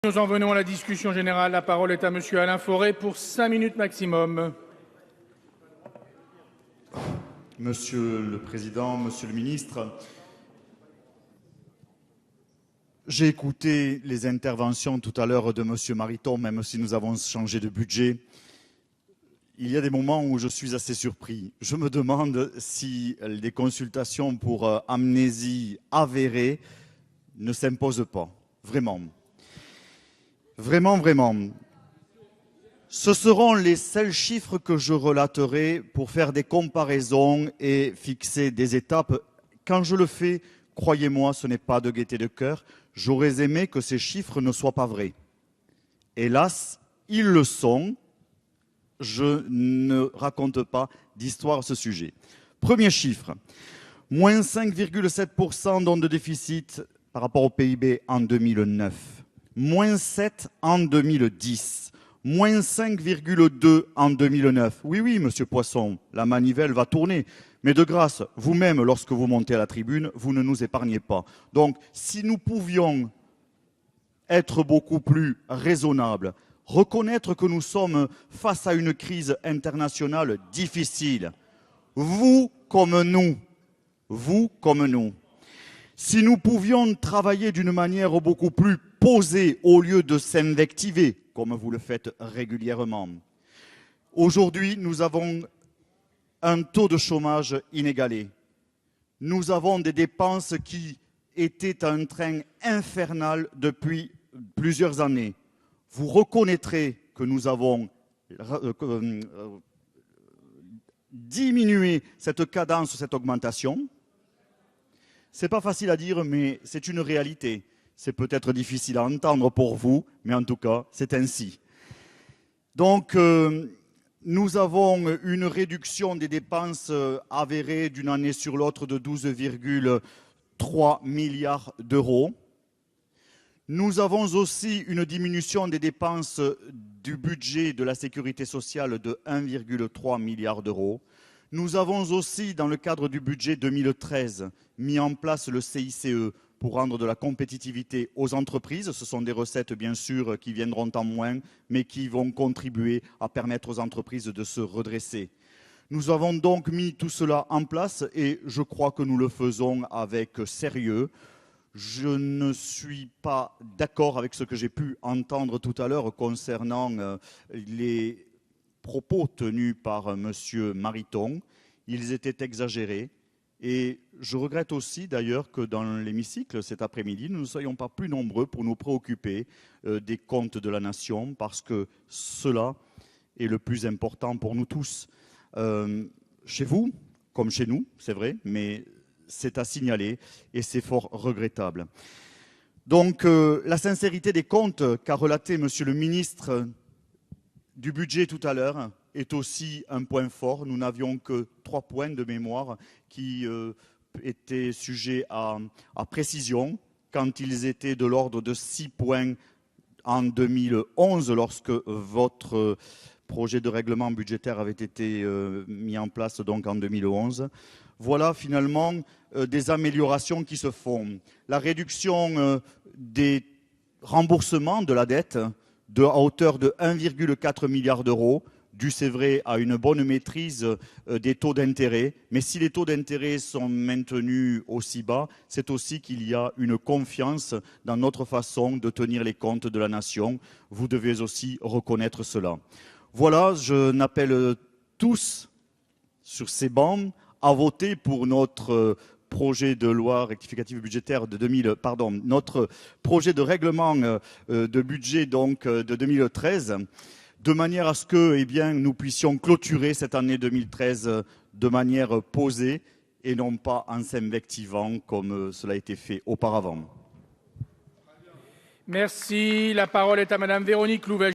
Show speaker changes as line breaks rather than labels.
Nous en venons à la discussion générale. La parole est à Monsieur Alain Fauré pour 5 minutes maximum.
Monsieur le Président, Monsieur le Ministre, j'ai écouté les interventions tout à l'heure de Monsieur Mariton, même si nous avons changé de budget. Il y a des moments où je suis assez surpris. Je me demande si les consultations pour amnésie avérée ne s'imposent pas. Vraiment. Vraiment. Ce seront les seuls chiffres que je relaterai pour faire des comparaisons et fixer des étapes. Quand je le fais, croyez-moi, ce n'est pas de gaieté de cœur. J'aurais aimé que ces chiffres ne soient pas vrais. Hélas, ils le sont. Je ne raconte pas d'histoire à ce sujet. Premier chiffre, moins 5,7% de déficit par rapport au PIB en 2009, moins 7 en 2010, moins 5,2 en 2009. Oui, monsieur Poisson, la manivelle va tourner. Mais de grâce, vous-même, lorsque vous montez à la tribune, vous ne nous épargnez pas. Donc, si nous pouvions être beaucoup plus raisonnables, reconnaître que nous sommes face à une crise internationale difficile, vous comme nous, si nous pouvions travailler d'une manière beaucoup plus posée au lieu de s'invectiver, comme vous le faites régulièrement. Aujourd'hui, nous avons un taux de chômage inégalé. Nous avons des dépenses qui étaient à un train infernal depuis plusieurs années. Vous reconnaîtrez que nous avons diminué cette cadence, cette augmentation. Ce n'est pas facile à dire, mais c'est une réalité. C'est peut-être difficile à entendre pour vous, mais en tout cas, c'est ainsi. Donc, nous avons une réduction des dépenses avérées d'une année sur l'autre de 12,3 milliards d'euros. Nous avons aussi une diminution des dépenses du budget de la sécurité sociale de 1,3 milliard d'euros. Nous avons aussi, dans le cadre du budget 2013, mis en place le CICE pour rendre de la compétitivité aux entreprises. Ce sont des recettes, bien sûr, qui viendront en moins, mais qui vont contribuer à permettre aux entreprises de se redresser. Nous avons donc mis tout cela en place et je crois que nous le faisons avec sérieux. Je ne suis pas d'accord avec ce que j'ai pu entendre tout à l'heure concernant les propos tenus par M. Mariton. Ils étaient exagérés. Et je regrette aussi d'ailleurs que dans l'hémicycle cet après-midi, nous ne soyons pas plus nombreux pour nous préoccuper des comptes de la nation, parce que cela est le plus important pour nous tous. Chez vous, comme chez nous, c'est vrai, mais c'est à signaler et c'est fort regrettable. Donc la sincérité des comptes qu'a relaté Monsieur le ministre du budget tout à l'heure est aussi un point fort. Nous n'avions que 3 points de mémoire qui étaient sujets à précision, quand ils étaient de l'ordre de 6 points en 2011, lorsque votre projet de règlement budgétaire avait été mis en place donc en 2011. Voilà finalement des améliorations qui se font. La réduction des remboursements de la dette à hauteur de 1,4 milliard d'euros, dû, c'est vrai, à une bonne maîtrise des taux d'intérêt. Mais si les taux d'intérêt sont maintenus aussi bas, c'est aussi qu'il y a une confiance dans notre façon de tenir les comptes de la nation. Vous devez aussi reconnaître cela. Voilà, je n'appelle tous sur ces bancs à voter pour notre projet de loi rectificative budgétaire de notre projet de règlement de budget donc de 2013, de manière à ce que nous puissions clôturer cette année 2013 de manière posée et non pas en s'invectivant comme cela a été fait auparavant.
Merci. La parole est à Madame Véronique Louvet.